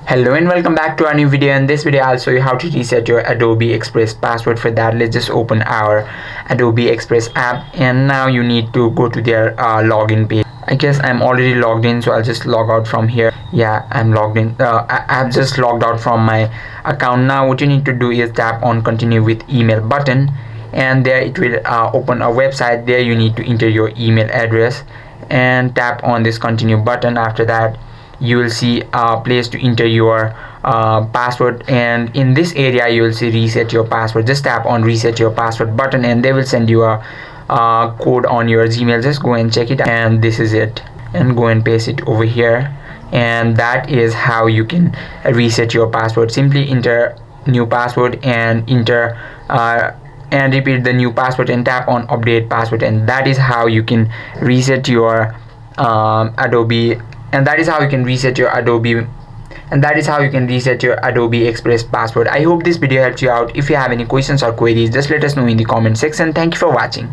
Hello and welcome back to our new video. In this video I'll show you how to reset your Adobe Express password. For that, let's just open our Adobe Express app, and now you need to go to their login page. I guess I'm already logged in, so I'll just log out from here. Yeah, I'm logged in. I've just logged out from my account. Now what you need to do is tap on continue with email button, and there it will open a website. There you need to enter your email address and tap on this continue button. After that, you will see a place to enter your password, and in this area you will see reset your password. Just tap on reset your password button, and they will send you a code on your Gmail. Just go and check it, and this is it, and go and paste it over here. And that is how you can reset your password. Simply enter new password and enter and repeat the new password and tap on update password, and that is how you can reset your Adobe and that is how you can reset your Adobe Express password. I hope this video helped you out. If you have any questions or queries, just let us know in the comment section. Thank you for watching.